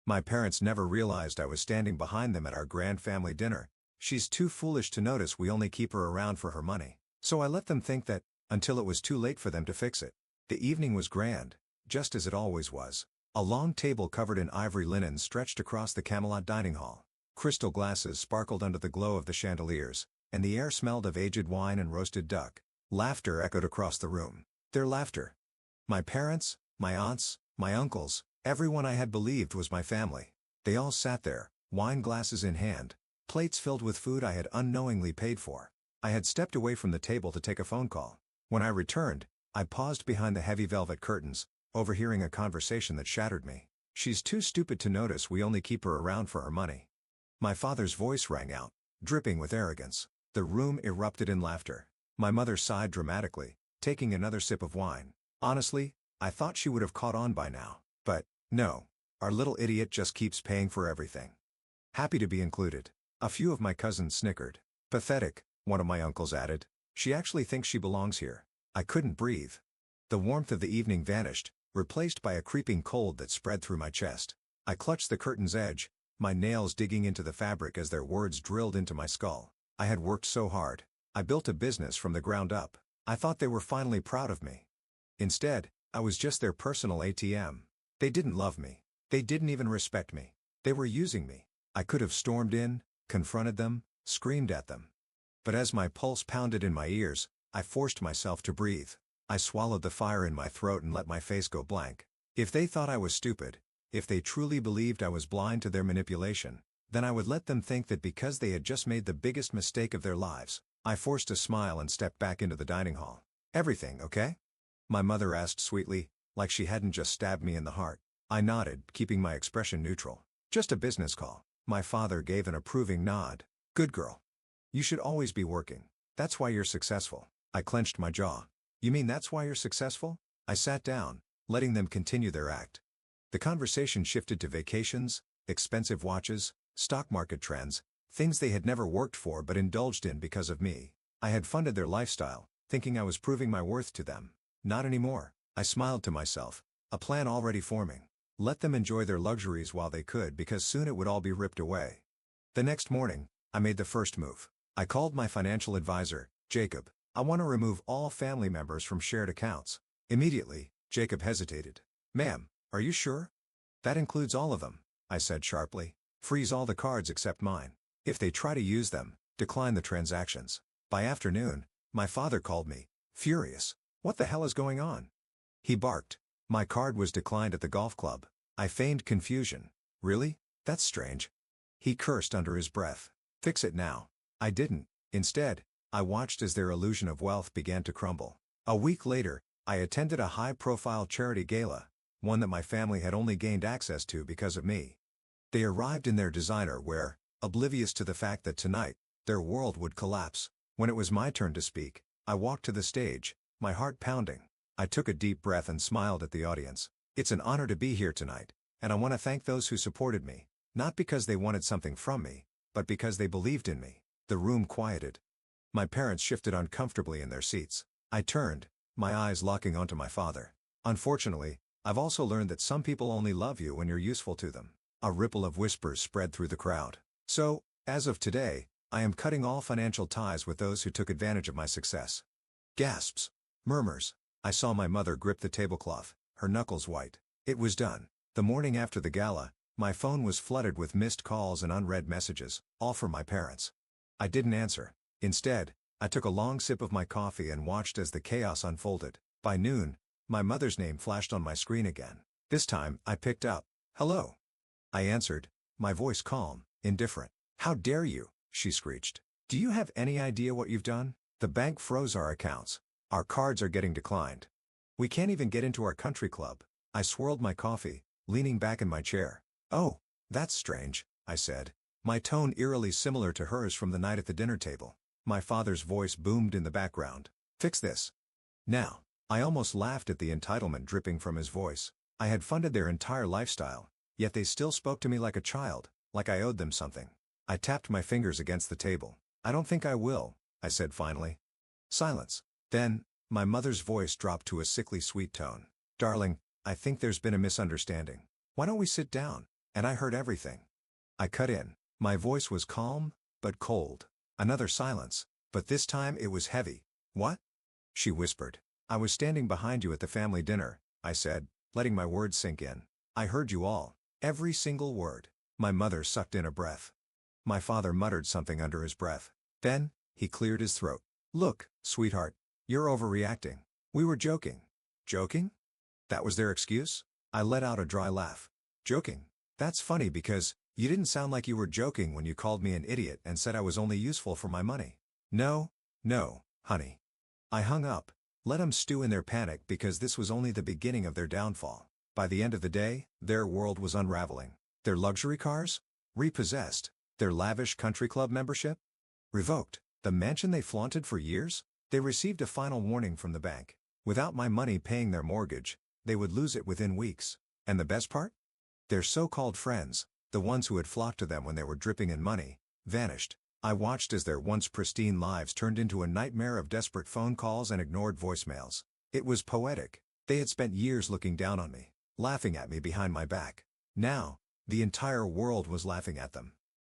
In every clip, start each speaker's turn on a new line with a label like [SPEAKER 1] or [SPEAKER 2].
[SPEAKER 1] My parents never realized I was standing behind them at our grand family dinner. She's too foolish to notice we only keep her around for her money. So I let them think that, until it was too late for them to fix it. The evening was grand, just as it always was. A long table covered in ivory linen stretched across the Camelot dining hall. Crystal glasses sparkled under the glow of the chandeliers, and the air smelled of aged wine and roasted duck. Laughter echoed across the room. Their laughter. My parents, my aunts, my uncles, everyone I had believed was my family. They all sat there, wine glasses in hand, plates filled with food I had unknowingly paid for. I had stepped away from the table to take a phone call. When I returned, I paused behind the heavy velvet curtains, overhearing a conversation that shattered me. She's too stupid to notice we only keep her around for her money. My father's voice rang out, dripping with arrogance. The room erupted in laughter. My mother sighed dramatically, taking another sip of wine. Honestly, I thought she would have caught on by now. But, no. Our little idiot just keeps paying for everything. Happy to be included. A few of my cousins snickered. Pathetic, one of my uncles added. She actually thinks she belongs here. I couldn't breathe. The warmth of the evening vanished, replaced by a creeping cold that spread through my chest. I clutched the curtain's edge, my nails digging into the fabric as their words drilled into my skull. I had worked so hard. I built a business from the ground up. I thought they were finally proud of me. Instead, I was just their personal ATM. They didn't love me. They didn't even respect me. They were using me. I could have stormed in, confronted them, screamed at them. But as my pulse pounded in my ears, I forced myself to breathe. I swallowed the fire in my throat and let my face go blank. If they thought I was stupid, if they truly believed I was blind to their manipulation, then I would let them think that because they had just made the biggest mistake of their lives. I forced a smile and stepped back into the dining hall. "Everything okay?" My mother asked sweetly, like she hadn't just stabbed me in the heart. I nodded, keeping my expression neutral. "Just a business call." My father gave an approving nod. "Good girl. You should always be working. That's why you're successful." I clenched my jaw. "You mean that's why you're successful?" I sat down, letting them continue their act. The conversation shifted to vacations, expensive watches, stock market trends, things they had never worked for but indulged in because of me. I had funded their lifestyle, thinking I was proving my worth to them. Not anymore. I smiled to myself, a plan already forming. Let them enjoy their luxuries while they could, because soon it would all be ripped away. The next morning, I made the first move. I called my financial advisor, Jacob. "I want to remove all family members from shared accounts." Immediately, Jacob hesitated. "Ma'am, are you sure?" "That includes all of them," I said sharply. "Freeze all the cards except mine. If they try to use them, decline the transactions." By afternoon, my father called me, furious. "What the hell is going on?" He barked. My card was declined at the golf club. I feigned confusion. "Really? That's strange." He cursed under his breath. "Fix it now." I didn't. Instead, I watched as their illusion of wealth began to crumble. A week later, I attended a high-profile charity gala, one that my family had only gained access to because of me. They arrived in their designer wear, oblivious to the fact that tonight, their world would collapse. When it was my turn to speak, I walked to the stage, my heart pounding. I took a deep breath and smiled at the audience. "It's an honor to be here tonight, and I want to thank those who supported me, not because they wanted something from me, but because they believed in me." The room quieted. My parents shifted uncomfortably in their seats. I turned, my eyes locking onto my father. "Unfortunately, I've also learned that some people only love you when you're useful to them." A ripple of whispers spread through the crowd. "So, as of today, I am cutting all financial ties with those who took advantage of my success." Gasps. Murmurs. I saw my mother grip the tablecloth, her knuckles white. It was done. The morning after the gala, my phone was flooded with missed calls and unread messages, all from my parents. I didn't answer. Instead, I took a long sip of my coffee and watched as the chaos unfolded. By noon, my mother's name flashed on my screen again. This time, I picked up. "Hello." I answered, my voice calm, indifferent. "How dare you?" she screeched. "Do you have any idea what you've done? The bank froze our accounts. Our cards are getting declined. We can't even get into our country club." I swirled my coffee, leaning back in my chair. "Oh, that's strange," I said, my tone eerily similar to hers from the night at the dinner table. My father's voice boomed in the background. "Fix this. Now." I almost laughed at the entitlement dripping from his voice. I had funded their entire lifestyle, yet they still spoke to me like a child, like I owed them something. I tapped my fingers against the table. "I don't think I will," I said finally. Silence. Then, my mother's voice dropped to a sickly sweet tone. "Darling, I think there's been a misunderstanding. Why don't we sit down? And I heard everything. I cut in. My voice was calm, but cold. Another silence, but this time it was heavy. What? She whispered. I was standing behind you at the family dinner, I said, letting my words sink in. I heard you all. Every single word. My mother sucked in a breath. My father muttered something under his breath. Then, he cleared his throat. Look, sweetheart. You're overreacting. We were joking. Joking? That was their excuse? I let out a dry laugh. Joking? That's funny because you didn't sound like you were joking when you called me an idiot and said I was only useful for my money. No, honey. I hung up. Let them stew in their panic because this was only the beginning of their downfall. By the end of the day, their world was unraveling. Their luxury cars? Repossessed. Their lavish country club membership? Revoked. The mansion they flaunted for years? They received a final warning from the bank. Without my money paying their mortgage, they would lose it within weeks. And the best part? Their so-called friends, the ones who had flocked to them when they were dripping in money, vanished. I watched as their once pristine lives turned into a nightmare of desperate phone calls and ignored voicemails. It was poetic. They had spent years looking down on me, laughing at me behind my back. Now, the entire world was laughing at them.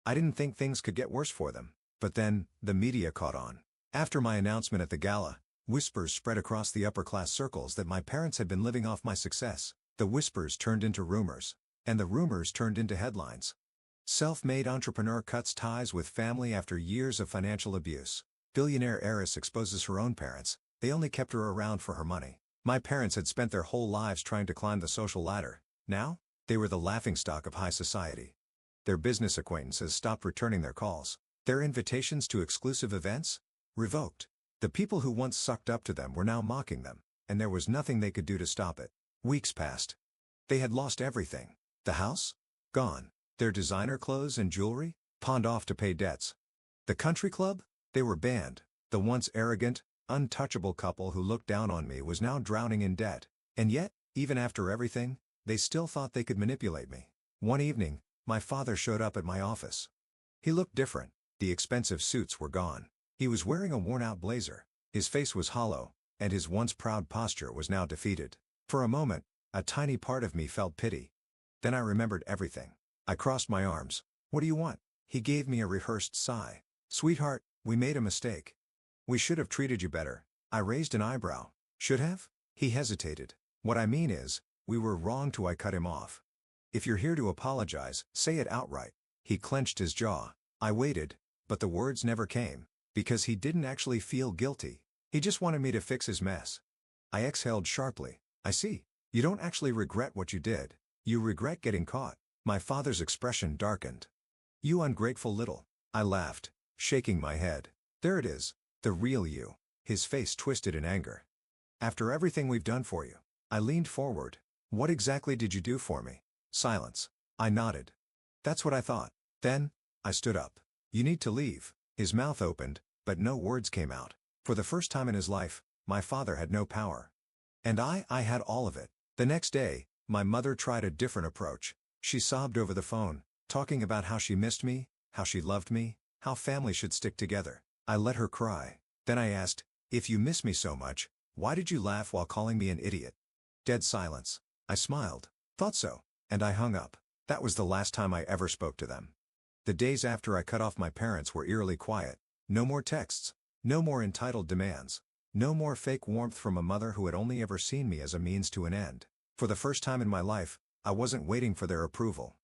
[SPEAKER 1] I didn't think things could get worse for them. But then, the media caught on. After my announcement at the gala, whispers spread across the upper-class circles that my parents had been living off my success. The whispers turned into rumors. And the rumors turned into headlines. Self-made entrepreneur cuts ties with family after years of financial abuse. Billionaire heiress exposes her own parents. They only kept her around for her money. My parents had spent their whole lives trying to climb the social ladder. Now, they were the laughingstock of high society. Their business acquaintances stopped returning their calls. Their invitations to exclusive events? Revoked. The people who once sucked up to them were now mocking them, and there was nothing they could do to stop it. Weeks passed. They had lost everything. The house? Gone. Their designer clothes and jewelry? Pawned off to pay debts. The country club? They were banned. The once arrogant, untouchable couple who looked down on me was now drowning in debt. And yet, even after everything, they still thought they could manipulate me. One evening, my father showed up at my office. He looked different. The expensive suits were gone. He was wearing a worn-out blazer. His face was hollow, and his once proud posture was now defeated. For a moment, a tiny part of me felt pity. Then I remembered everything. I crossed my arms. What do you want? He gave me a rehearsed sigh. Sweetheart, we made a mistake. We should have treated you better. I raised an eyebrow. Should have? He hesitated. What I mean is, we were wrong to. I cut him off. If you're here to apologize, say it outright. He clenched his jaw. I waited, but the words never came, because he didn't actually feel guilty. He just wanted me to fix his mess. I exhaled sharply. I see. You don't actually regret what you did. You regret getting caught. My father's expression darkened. You ungrateful little. I laughed, shaking my head. There it is. The real you. His face twisted in anger. After everything we've done for you. I leaned forward. What exactly did you do for me? Silence. I nodded. That's what I thought. Then, I stood up. You need to leave. His mouth opened, but no words came out. For the first time in his life, my father had no power. And I had all of it. The next day, my mother tried a different approach. She sobbed over the phone, talking about how she missed me, how she loved me, how family should stick together. I let her cry. Then I asked, if you miss me so much, why did you laugh while calling me an idiot? Dead silence. I smiled. Thought so. And I hung up. That was the last time I ever spoke to them. The days after I cut off my parents were eerily quiet. No more texts. No more entitled demands. No more fake warmth from a mother who had only ever seen me as a means to an end. For the first time in my life, I wasn't waiting for their approval.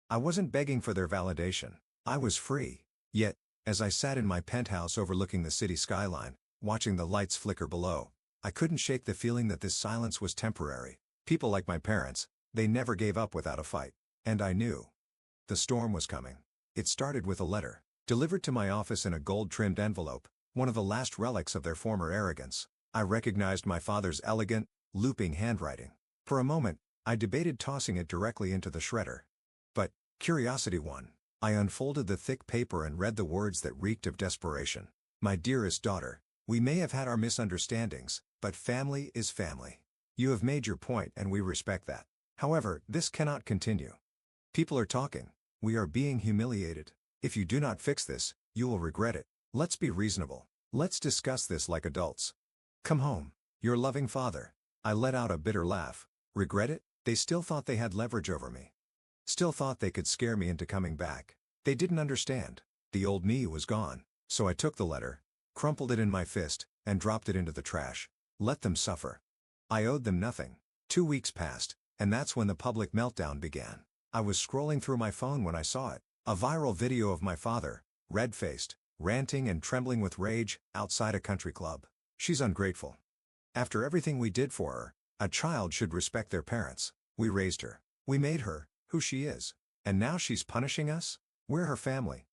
[SPEAKER 1] I wasn't begging for their validation. I was free. Yet, as I sat in my penthouse overlooking the city skyline, watching the lights flicker below, I couldn't shake the feeling that this silence was temporary. People like my parents, they never gave up without a fight. And I knew. The storm was coming. It started with a letter, delivered to my office in a gold-trimmed envelope, one of the last relics of their former arrogance. I recognized my father's elegant, looping handwriting. For a moment, I debated tossing it directly into the shredder. But, curiosity won. I unfolded the thick paper and read the words that reeked of desperation. My dearest daughter, we may have had our misunderstandings, but family is family. You have made your point and we respect that. However, this cannot continue. People are talking. We are being humiliated. If you do not fix this, you will regret it. Let's be reasonable. Let's discuss this like adults. Come home. Your loving father. I let out a bitter laugh. Regret it? They still thought they had leverage over me. Still thought they could scare me into coming back. They didn't understand. The old me was gone. So I took the letter, crumpled it in my fist, and dropped it into the trash. Let them suffer. I owed them nothing. 2 weeks passed, and that's when the public meltdown began. I was scrolling through my phone when I saw it. A viral video of my father, red-faced, ranting and trembling with rage, outside a country club. She's ungrateful. After everything we did for her, a child should respect their parents. We raised her. We made her who she is. And now she's punishing us? We're her family.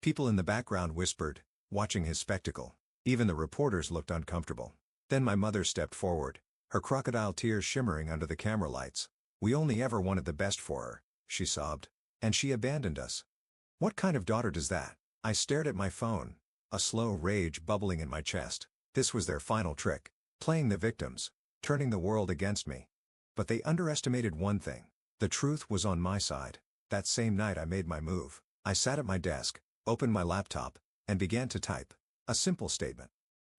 [SPEAKER 1] People in the background whispered, watching his spectacle. Even the reporters looked uncomfortable. Then my mother stepped forward, her crocodile tears shimmering under the camera lights. We only ever wanted the best for her, she sobbed. And she abandoned us. What kind of daughter does that? I stared at my phone, a slow rage bubbling in my chest. This was their final trick. Playing the victims, turning the world against me. But they underestimated one thing. The truth was on my side. That same night I made my move. I sat at my desk, opened my laptop, and began to type. A simple statement.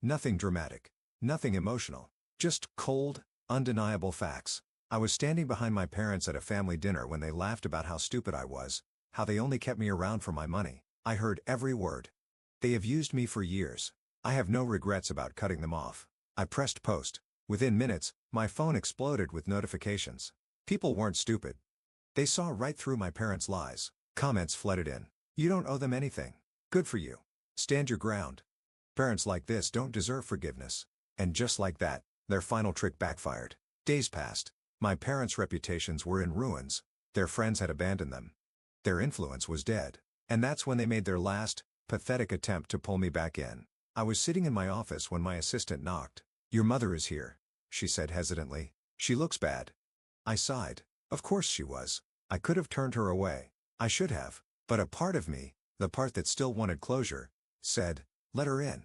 [SPEAKER 1] Nothing dramatic. Nothing emotional. Just cold, undeniable facts. I was standing behind my parents at a family dinner when they laughed about how stupid I was, how they only kept me around for my money. I heard every word. They have used me for years. I have no regrets about cutting them off. I pressed post. Within minutes, my phone exploded with notifications. People weren't stupid. They saw right through my parents' lies. Comments flooded in. You don't owe them anything. Good for you. Stand your ground. Parents like this don't deserve forgiveness. And just like that, their final trick backfired. Days passed. My parents' reputations were in ruins. Their friends had abandoned them. Their influence was dead. And that's when they made their last, pathetic attempt to pull me back in. I was sitting in my office when my assistant knocked. Your mother is here, she said hesitantly. She looks bad. I sighed. Of course she was. I could have turned her away. I should have. But a part of me, the part that still wanted closure, said, let her in.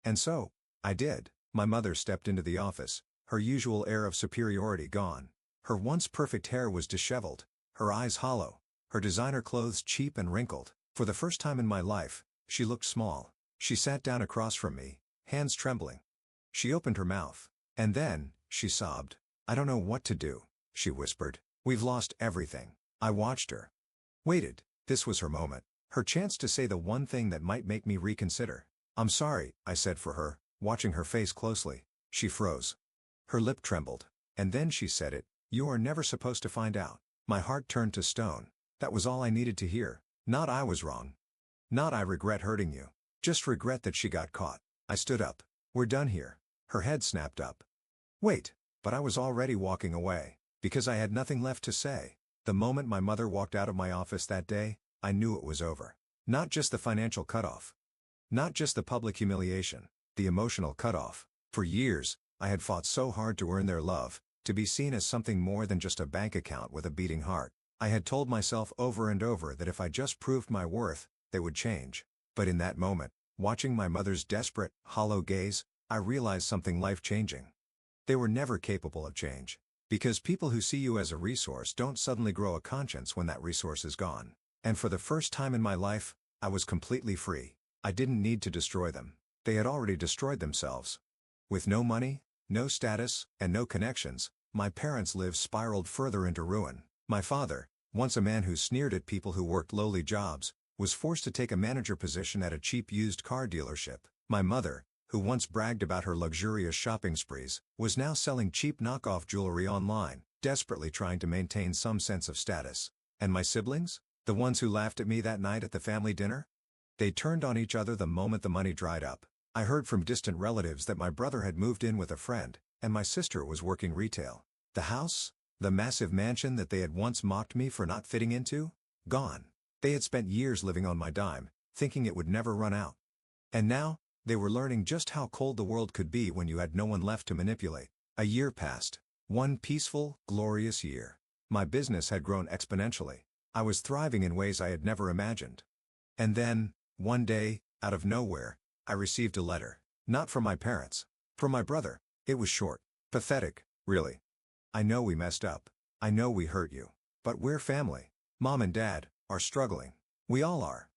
[SPEAKER 1] And so, I did. My mother stepped into the office, her usual air of superiority gone. Her once perfect hair was disheveled, her eyes hollow, her designer clothes cheap and wrinkled. For the first time in my life, she looked small. She sat down across from me, hands trembling. She opened her mouth. And then, she sobbed. I don't know what to do, she whispered. We've lost everything. I watched her. Waited. This was her moment. Her chance to say the one thing that might make me reconsider. I'm sorry, I said for her, watching her face closely. She froze. Her lip trembled. And then she said it. You are never supposed to find out. My heart turned to stone. That was all I needed to hear. Not I was wrong. Not I regret hurting you. Just regret that she got caught. I stood up. We're done here. Her head snapped up. Wait. But I was already walking away. Because I had nothing left to say. The moment my mother walked out of my office that day, I knew it was over. Not just the financial cutoff. Not just the public humiliation. The emotional cutoff. For years, I had fought so hard to earn their love, to be seen as something more than just a bank account with a beating heart. I had told myself over and over that if I just proved my worth, they would change. But in that moment, watching my mother's desperate, hollow gaze, I realized something life-changing. They were never capable of change. Because people who see you as a resource don't suddenly grow a conscience when that resource is gone. And for the first time in my life, I was completely free. I didn't need to destroy them. They had already destroyed themselves. With no money, no status, and no connections, my parents' lives spiraled further into ruin. My father, once a man who sneered at people who worked lowly jobs, was forced to take a manager position at a cheap used car dealership. My mother, who once bragged about her luxurious shopping sprees, was now selling cheap knockoff jewelry online, desperately trying to maintain some sense of status. And my siblings? The ones who laughed at me that night at the family dinner? They turned on each other the moment the money dried up. I heard from distant relatives that my brother had moved in with a friend, and my sister was working retail. The house, the massive mansion that they had once mocked me for not fitting into? Gone. They had spent years living on my dime, thinking it would never run out. And now, they were learning just how cold the world could be when you had no one left to manipulate. A year passed. One peaceful, glorious year. My business had grown exponentially. I was thriving in ways I had never imagined. And then, one day, out of nowhere, I received a letter. Not from my parents. From my brother. It was short. Pathetic, really. I know we messed up. I know we hurt you. But we're family. Mom and Dad are struggling. We all are.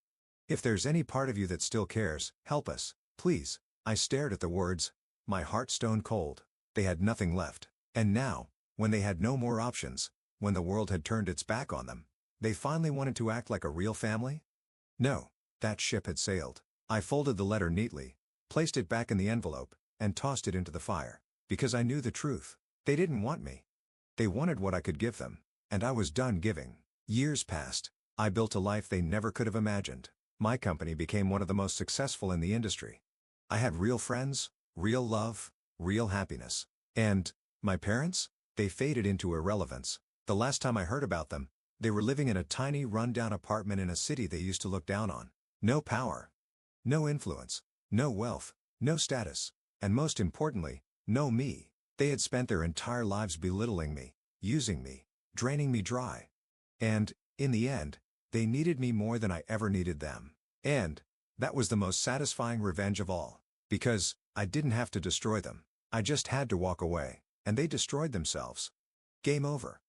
[SPEAKER 1] If there's any part of you that still cares, help us, please. I stared at the words, my heart stone cold. They had nothing left. And now, when they had no more options, when the world had turned its back on them, They finally wanted to act like a real family? No, that ship had sailed. I folded the letter neatly, placed it back in the envelope, and tossed it into the fire. Because I knew the truth. They didn't want me. They wanted what I could give them, and I was done giving. Years passed. I built a life they never could have imagined. My company became one of the most successful in the industry. I had real friends, real love, real happiness. And my parents? They faded into irrelevance. The last time I heard about them, they were living in a tiny run-down apartment in a city they used to look down on. No power. No influence. No wealth. No status. And most importantly, no me. They had spent their entire lives belittling me, using me, draining me dry. And, in the end, they needed me more than I ever needed them. And that was the most satisfying revenge of all. Because I didn't have to destroy them. I just had to walk away, and they destroyed themselves. Game over.